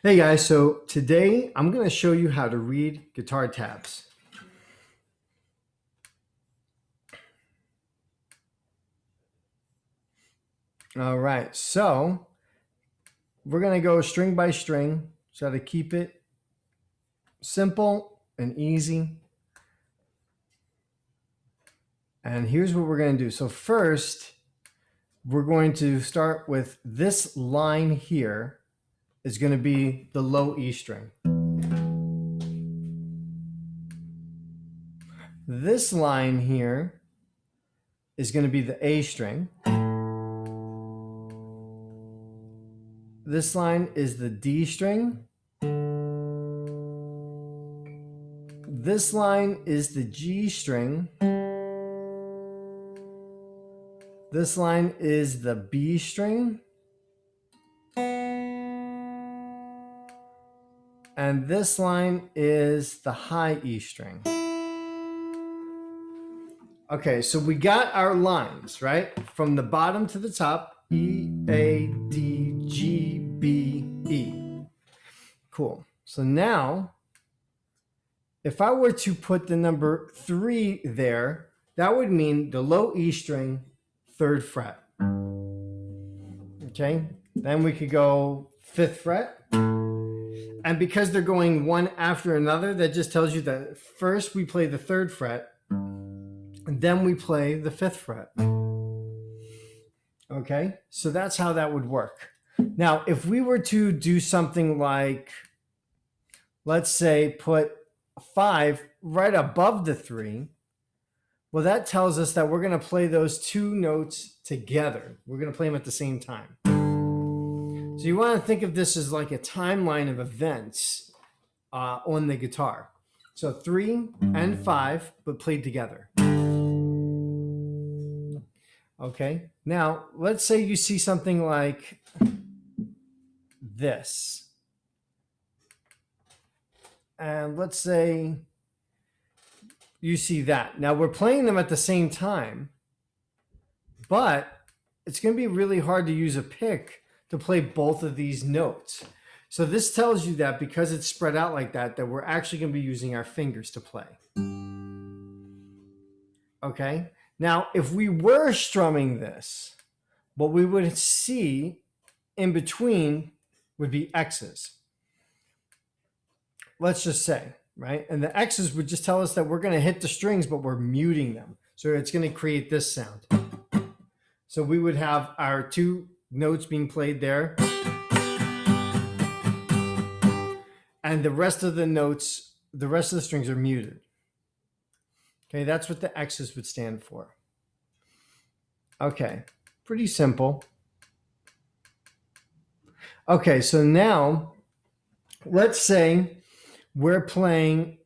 Hey guys, so today I'm going to show you how to read guitar tabs. All right, so we're going to go string by string, so to keep it simple and easy. And here's what we're going to do. So first, we're going to start with this line here is going to be the low E string. This line here is going to be the A string. This line is the D string. This line is the G string. This line is the B string. And this line is the high E string. Okay, so we got our lines, right? From the bottom to the top, E, A, D, G, B, E. Cool. So now, if I were to put the number 3 there, that would mean the low E string, 3rd fret. Okay, then we could go 5th fret. And because they're going one after another, that just tells you that first we play the 3rd fret, and then we play the 5th fret. Okay, so that's how that would work. Now, if we were to do something like, let's say, put 5 right above the 3, well, that tells us that we're going to play those two notes together. We're going to play them at the same time. So you want to think of this as like a timeline of events on the guitar. So 3 and 5, but played together. Okay, now let's say you see something like this. And let's say you see that. Now we're playing them at the same time, but it's going to be really hard to use a pick to play both of these notes. So this tells you that because it's spread out like that, that we're actually going to be using our fingers to play. Okay, now if we were strumming this, what we would see in between would be X's. Let's just say, right? And the X's would just tell us that we're going to hit the strings, but we're muting them. So it's going to create this sound. So we would have our two notes being played there. And the rest of the notes, the rest of the strings are muted. Okay, that's what the X's would stand for. Okay, pretty simple. Okay, so now let's say we're playing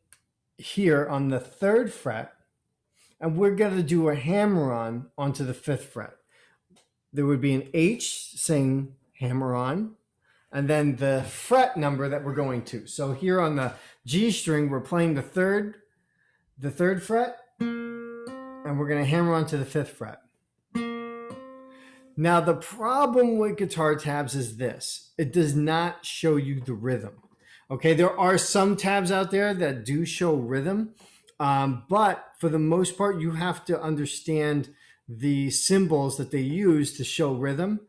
here on the 3rd fret, and we're going to do a hammer on onto the 5th fret. There would be an H saying hammer on, and then the fret number that we're going to. So here on the G string, we're playing the third fret, and we're going to hammer onto the 5th fret. Now the problem with guitar tabs is this: it does not show you the rhythm. Okay, there are some tabs out there that do show rhythm, but for the most part, you have to understand the symbols that they use to show rhythm.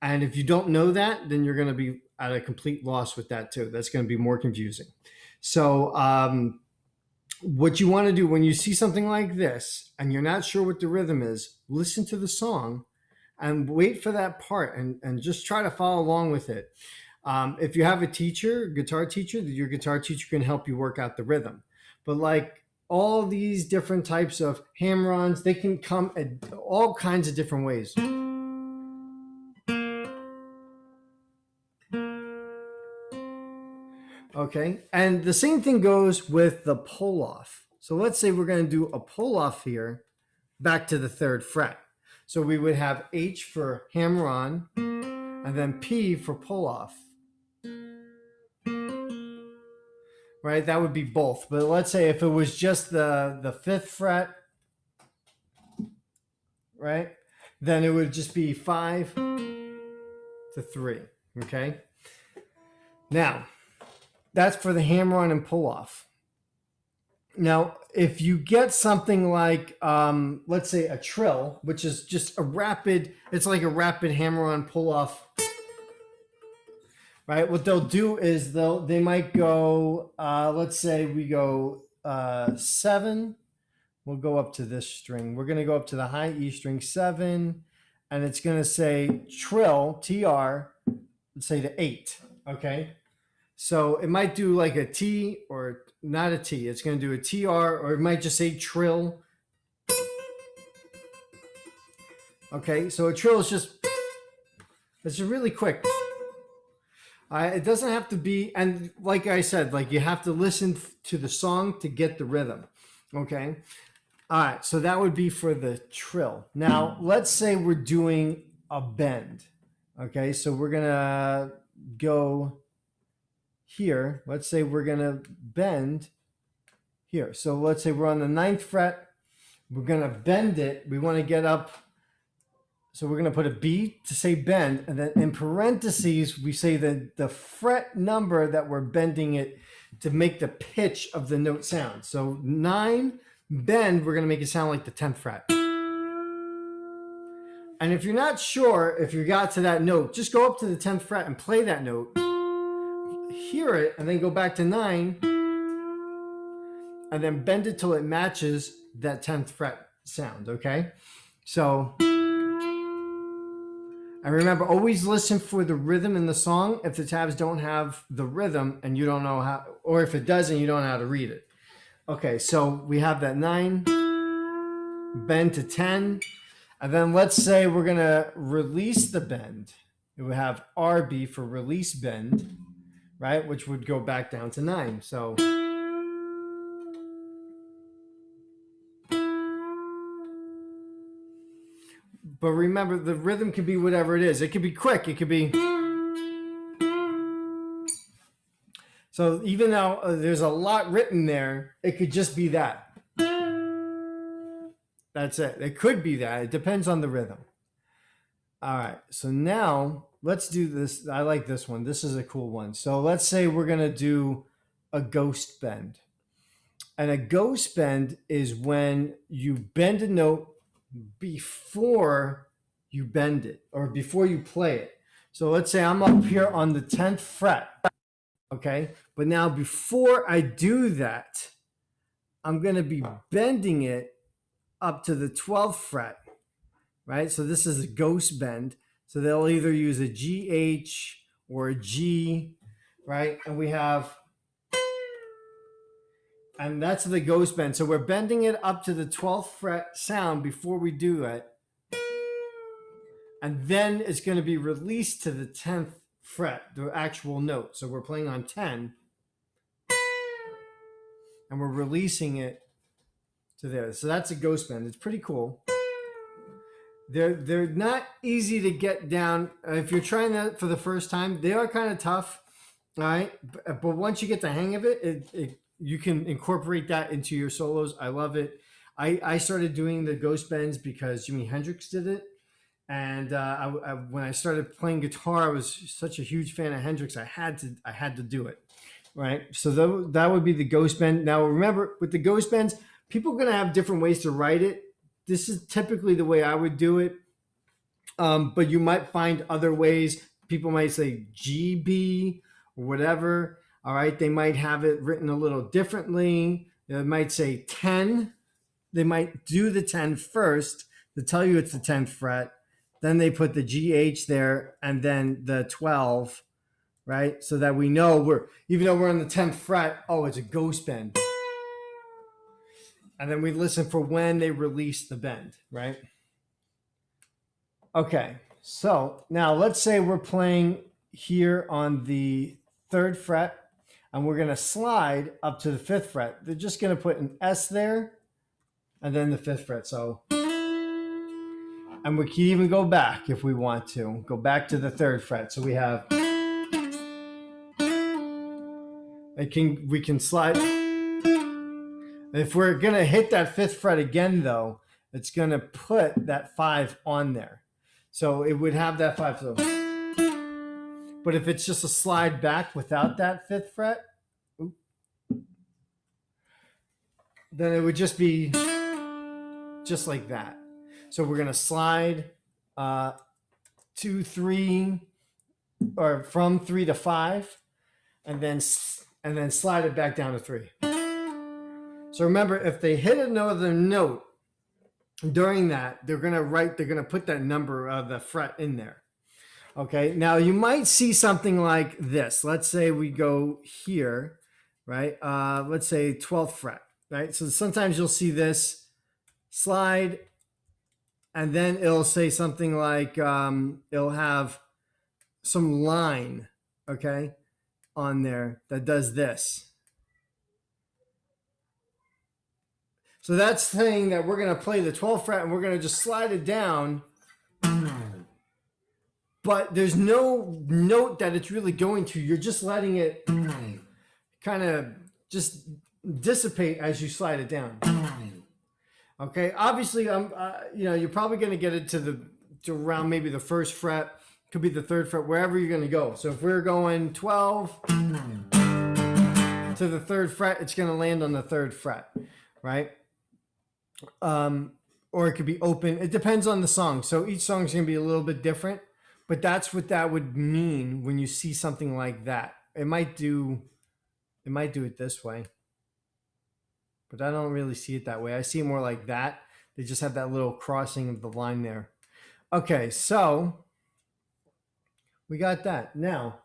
And if you don't know that, then you're going to be at a complete loss with that too. That's going to be more confusing. So what you want to do when you see something like this and you're not sure what the rhythm is, listen to the song and wait for that part and just try to follow along with it. If you have a teacher, guitar teacher, your guitar teacher can help you work out the rhythm. But like all these different types of hammer-ons, they can come at all kinds of different ways. Okay, and the same thing goes with the pull-off. So let's say we're going to do a pull-off here back to the 3rd fret. So we would have H for hammer-on and then P for pull-off. Right, that would be both. But let's say if it was just the 5th fret, right, then it would just be 5 to 3, okay? Now, That's for the hammer-on and pull-off. Now, if you get something like, let's say a trill, which is just it's like a rapid hammer-on pull-off, right? What they'll do is they might go, let's say we go 7. We'll go up to this string. We're going to go up to the high E string 7, and it's going to say trill, TR, let's say to 8, okay? So it might do like a T or not a T. It's going to do a TR, or it might just say trill. Okay, so a trill is it's just really quick. It doesn't have to be, and like I said, like you have to listen to the song to get the rhythm. Okay. All right, so that would be for the trill. Now, let's say we're doing a bend. Okay, so we're going to go here. Let's say we're going to bend here. So let's say we're on the 9th fret. We're going to bend it. We want to get up. So we're going to put a B to say bend. And then in parentheses, we say the fret number that we're bending it to make the pitch of the note sound. So 9, bend, we're going to make it sound like the 10th fret. And if you're not sure if you got to that note, just go up to the 10th fret and play that note. Hear it, and then go back to 9. And then bend it till it matches that 10th fret sound, okay? So, and remember, always listen for the rhythm in the song. If the tabs don't have the rhythm and you don't know how, or if it doesn't, you don't know how to read it. Okay, so we have that 9, bend to 10, and then let's say we're going to release the bend. It would have RB for release bend, right? Which would go back down to 9. So, but remember, the rhythm can be whatever it is. It could be quick. It could be. So even though there's a lot written there, it could just be that. That's it. It could be that. It depends on the rhythm. All right. So now let's do this. I like this one. This is a cool one. So let's say we're going to do a ghost bend. And a ghost bend is when you bend a note before you bend it or before you play it. So let's say I'm up here on the 10th fret. Okay. But now before I do that, I'm going to be bending it up to the 12th fret, right? So this is a ghost bend. So they'll either use a GH or a G, right? And we have, and that's the ghost bend. So we're bending it up to the 12th fret sound before we do it. And then it's going to be released to the 10th fret, the actual note. So we're playing on 10 and we're releasing it to there. So that's a ghost bend. It's pretty cool. They're not easy to get down. If you're trying that for the first time, they are kind of tough. All right. But once you get the hang of it, you can incorporate that into your solos. I love it. I started doing the ghost bends because Jimi Hendrix did it. And when I started playing guitar, I was such a huge fan of Hendrix. I had to do it. Right. So that would be the ghost bend. Now, remember, with the ghost bends, people are going to have different ways to write it. This is typically the way I would do it. But you might find other ways. People might say GB or whatever. All right. They might have it written a little differently. They might say 10. They might do the 10 first to tell you it's the 10th fret. Then they put the GH there and then the 12, right? So that we know even though we're on the 10th fret, oh, it's a ghost bend. And then we listen for when they release the bend, right? Okay, so now let's say we're playing here on the 3rd fret and we're going to slide up to the 5th fret. They're just going to put an S there and then the 5th fret. So, and we can even go back if we want to. Go back to the 3rd fret. So we have, we can slide. If we're going to hit that 5th fret again, though, it's going to put that 5 on there. So it would have that 5. So. But if it's just a slide back without that 5th fret, then it would just be just like that. So we're going to slide 2, 3, or from 3 to 5, and then slide it back down to 3. So remember, if they hit another note during that, they're going to put that number of the fret in there. Okay, now you might see something like this. Let's say we go here, right? Let's say 12th fret, right? So sometimes you'll see this slide, and then it'll say something like, it'll have some line, okay, on there that does this. So that's saying that we're going to play the 12th fret and we're going to just slide it down. But there's no note that it's really going to. You're just letting it kind of just dissipate as you slide it down. Okay, obviously, you're probably going to get it to around maybe the 1st fret, could be the 3rd fret, wherever you're going to go. So if we're going 12 to the 3rd fret, it's going to land on the 3rd fret, right? Or it could be open. It depends on the song. So each song is going to be a little bit different. But that's what that would mean when you see something like that. It might do it this way. But I don't really see it that way. I see it more like that. They just have that little crossing of the line there. Okay, so we got that. Now,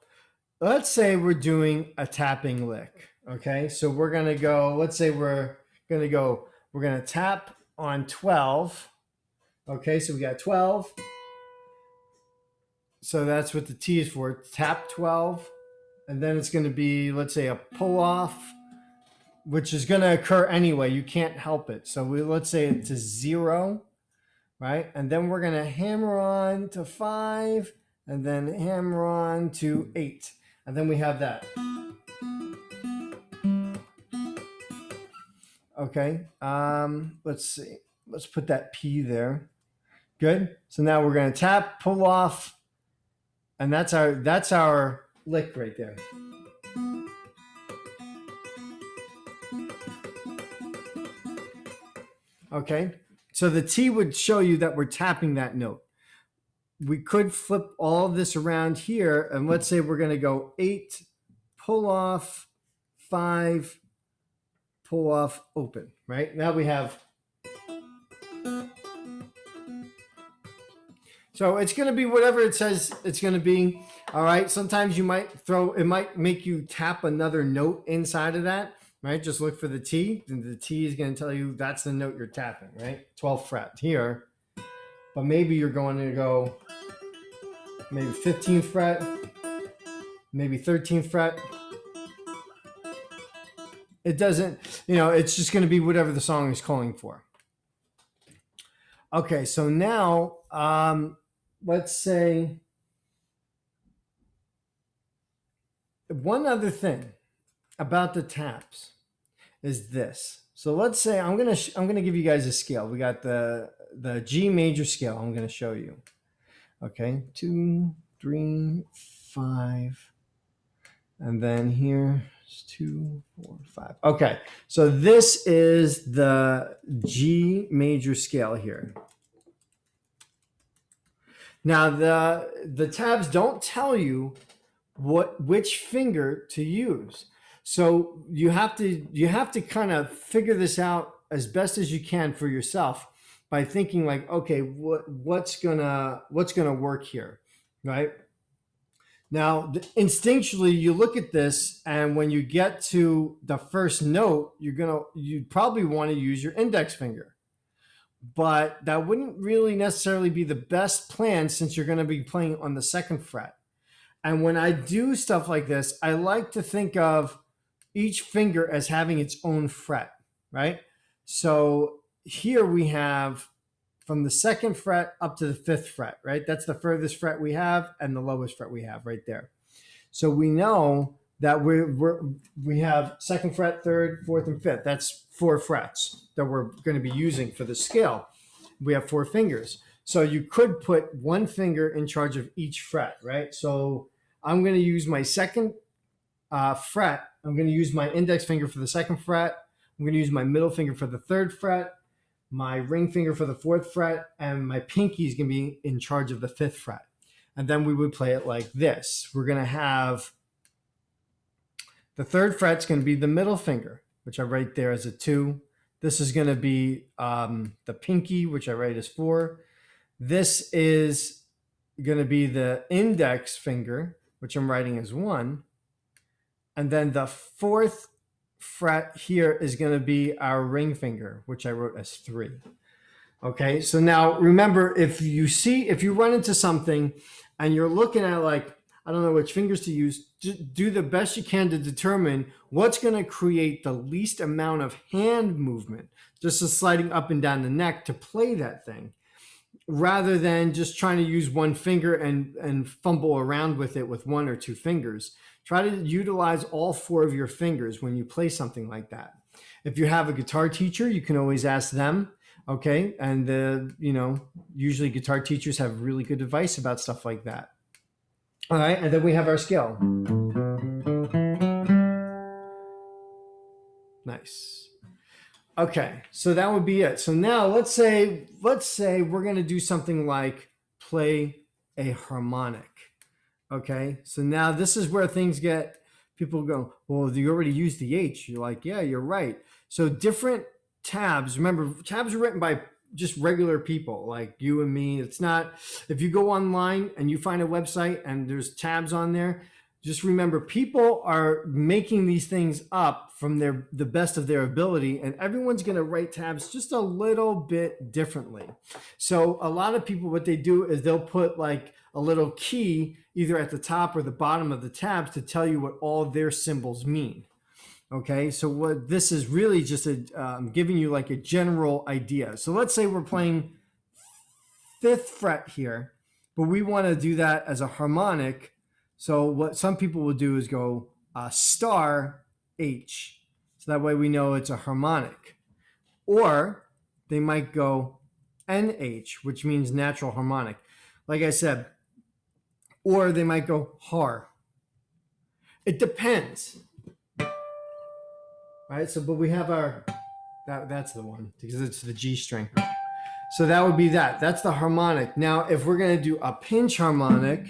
let's say we're doing a tapping lick. Okay, so we're going to go, let's say we're going to tap on 12. Okay, so we got 12. So that's what the T is for, tap 12. And then it's going to be, let's say, a pull off, which is going to occur anyway. You can't help it. So let's say it's a 0, right? And then we're going to hammer on to 5, and then hammer on to 8. And then we have that. Okay, let's see. Let's put that P there. Good. So now we're going to tap, pull off, and that's our lick right there. Okay, so the T would show you that we're tapping that note. We could flip all of this around here, and let's say we're going to go 8, pull off, 5, pull off, open, right? Now we have... So it's going to be whatever it says it's going to be. All right. Sometimes it might make you tap another note inside of that, right? Just look for the T, and the T is going to tell you that's the note you're tapping, right? 12th fret here. But maybe you're going to go maybe 15th fret, maybe 13th fret. It doesn't, it's just going to be whatever the song is calling for. Okay. So now, let's say one other thing about the taps is this. So let's say I'm gonna give you guys a scale. We got the G major scale. I'm gonna show you. Okay, 2, 3, 5, and then here is 2, 4, 5. Okay, so this is the G major scale here. Now the tabs don't tell you which finger to use, so you have to kind of figure this out as best as you can for yourself by thinking like, okay, what's gonna work here, right? Now, instinctually, you look at this, and when you get to the first note, you'd probably want to use your index finger. But that wouldn't really necessarily be the best plan since you're going to be playing on the 2nd fret. And when I do stuff like this, I like to think of each finger as having its own fret, right? So here we have from the 2nd fret up to the 5th fret, right? That's the furthest fret we have and the lowest fret we have right there. So we know that we have 2nd fret, 3rd, 4th, and 5th. That's 4 frets that we're going to be using for the scale. We have 4 fingers. So you could put one finger in charge of each fret, right? So I'm going to use my 2nd fret. I'm going to use my index finger for the 2nd fret, I'm going to use my middle finger for the 3rd fret, my ring finger for the 4th fret, and my pinky is going to be in charge of the 5th fret. And then we would play it like this. We're going to have the 3rd fret's going to be the middle finger, which I write there as a 2. This is going to be the pinky, which I write as 4. This is going to be the index finger, which I'm writing as 1. And then the 4th fret here is going to be our ring finger, which I wrote as 3. Okay, so now remember, if you run into something and you're looking at like, I don't know which fingers to use, do the best you can to determine what's going to create the least amount of hand movement, just a sliding up and down the neck to play that thing, rather than just trying to use one finger and fumble around with it with 1 or 2 fingers. Try to utilize all 4 of your fingers when you play something like that. If you have a guitar teacher, you can always ask them. Okay, and usually guitar teachers have really good advice about stuff like that. All right, and then we have our scale. Nice. Okay, so that would be it. So now let's say we're going to do something like play a harmonic. Okay, so now this is where things get, people go, well, you already used the H. You're like, yeah, you're right. So different tabs, remember, tabs are written by just regular people like you and me. It's not, if you go online and you find a website and there's tabs on there, just remember people are making these things up from the best of their ability, and everyone's going to write tabs just a little bit differently. So a lot of people, what they do is they'll put like a little key either at the top or the bottom of the tabs to tell you what all their symbols mean. Okay, so what this is really just giving you like a general idea. So let's say we're playing 5th fret here, but we want to do that as a harmonic. So what some people will do is go star H. So that way we know it's a harmonic. Or they might go NH, which means natural harmonic. Like I said, or they might go har. It depends. All right, so but we have our, that's the one because it's the G string. So that would be that. That's the harmonic. Now, if we're going to do a pinch harmonic,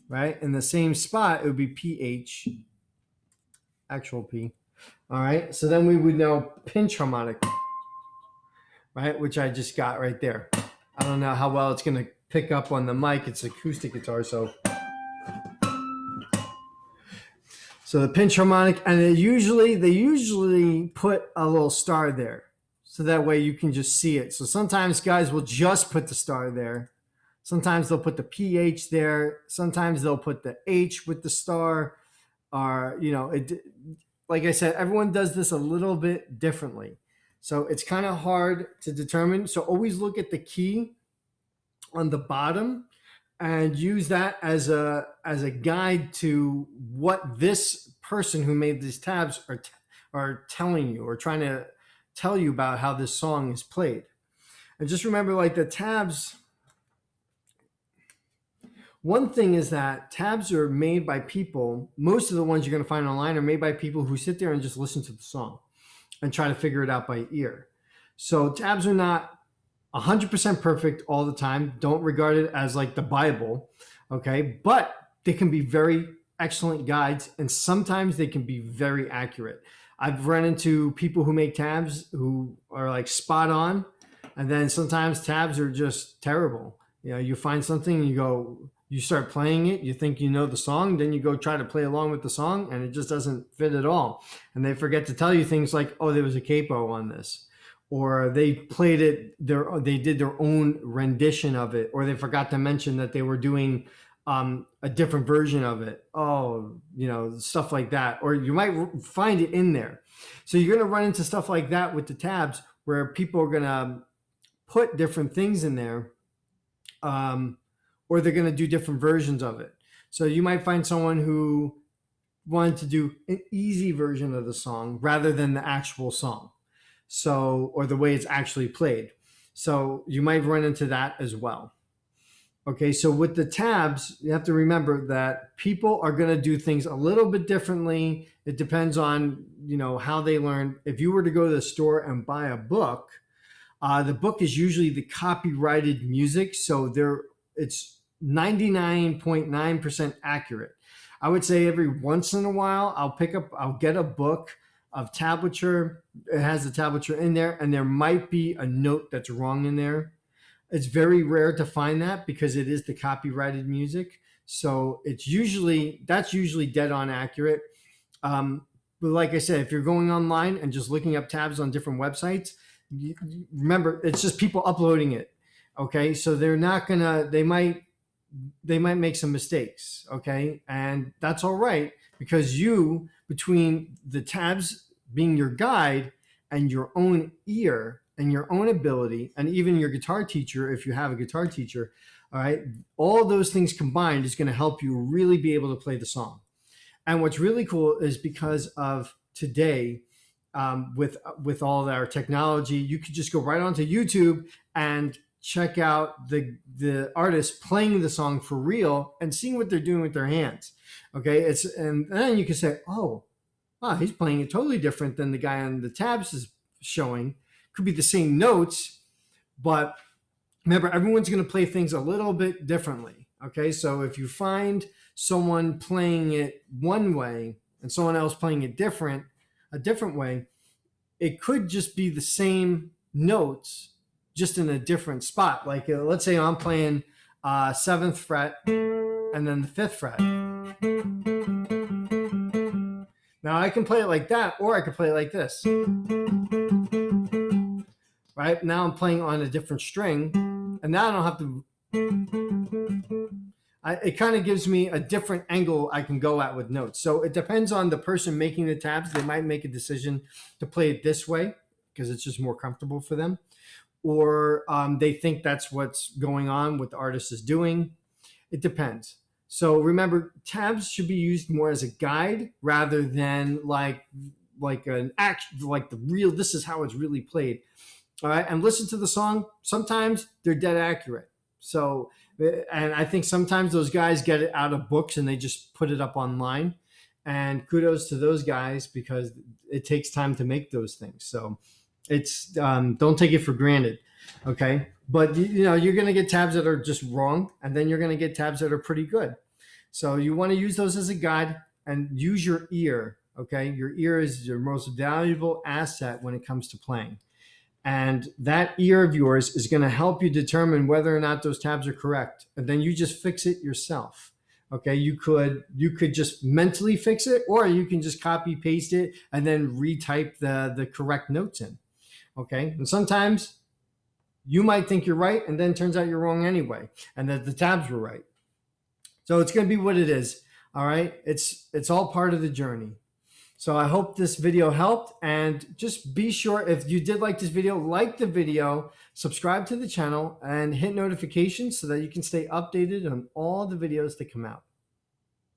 right, in the same spot, it would be PH, actual P. All right, so then we would know pinch harmonic, right, which I just got right there. I don't know how well it's going to pick up on the mic. It's acoustic guitar, so the pinch harmonic, and they usually put a little star there, so that way you can just see it. So sometimes guys will just put the star there. Sometimes they'll put the PH there. Sometimes they'll put the H with the star. Or like I said, everyone does this a little bit differently. So it's kind of hard to determine. So always look at the key on the bottom and use that as a guide to what this person who made these tabs are telling you, or trying to tell you about how this song is played. And just remember, like the tabs, one thing is that tabs are made by people, most of the ones you're going to find online are made by people who sit there and just listen to the song and try to figure it out by ear. So tabs are not 100% perfect all the time. Don't regard it as like the Bible, okay? But they can be very excellent guides, and sometimes they can be very accurate. I've run into people who make tabs who are like spot on, and then sometimes tabs are just terrible. You find something, you start playing it, you think you know the song, then you go try to play along with the song, and it just doesn't fit at all. And they forget to tell you things like, oh, there was a capo on this, or they played it, they did their own rendition of it, or they forgot to mention that they were doing a different version of it. Stuff like that. Or you might find it in there. So you're going to run into stuff like that with the tabs, where people are going to put different things in there, or they're going to do different versions of it. So you might find someone who wanted to do an easy version of the song rather than the actual song. So, or the way it's actually played. So you might run into that as well. Okay, so with the tabs, you have to remember that people are going to do things a little bit differently. It depends on, how they learn. If you were to go to the store and buy a book, the book is usually the copyrighted music, so it's 99.9% accurate. I would say every once in a while I'll get a book of tablature. It has the tablature in there, and there might be a note that's wrong in there. It's very rare to find that because it is the copyrighted music. So that's usually dead on accurate. But like I said, if you're going online and just looking up tabs on different websites, remember it's just people uploading it. Okay, so they're not gonna. They might make some mistakes. Okay, and that's all right because between the tabs being your guide and your own ear and your own ability, and even your guitar teacher, if you have a guitar teacher, all right, all those things combined is going to help you really be able to play the song. And what's really cool is because of today, with all of our technology, you could just go right onto YouTube and check out the artist playing the song for real and seeing what they're doing with their hands. Okay, and then you can say, oh, wow, he's playing it totally different than the guy on the tabs is showing. Could be the same notes, but remember, everyone's going to play things a little bit differently. Okay, so if you find someone playing it one way and someone else playing it a different way, it could just be the same notes, just in a different spot. Like let's say I'm playing 7th fret and then the 5th fret. Now I can play it like that, or I could play it like this. Right now I'm playing on a different string, and now I don't have to. It kind of gives me a different angle I can go at with notes. So it depends on the person making the tabs. They might make a decision to play it this way because it's just more comfortable for them, or they think that's what's going on, what the artist is doing. It depends. So remember, tabs should be used more as a guide rather than like an act, like the real. This is how it's really played. All right, and listen to the song. Sometimes they're dead accurate. So, and I think sometimes those guys get it out of books and they just put it up online. And kudos to those guys because it takes time to make those things. So, it's don't take it for granted. Okay, but you're going to get tabs that are just wrong, and then you're going to get tabs that are pretty good. So you want to use those as a guide and use your ear. Okay, your ear is your most valuable asset when it comes to playing. And that ear of yours is going to help you determine whether or not those tabs are correct. And then you just fix it yourself. Okay, you could just mentally fix it, or you can just copy paste it and then retype the correct notes in. Okay, and sometimes you might think you're right, and then it turns out you're wrong anyway, and that the tabs were right. So it's going to be what it is. All right, it's all part of the journey. So I hope this video helped, and just be sure, if you did like this video, like the video, subscribe to the channel, and hit notifications so that you can stay updated on all the videos that come out.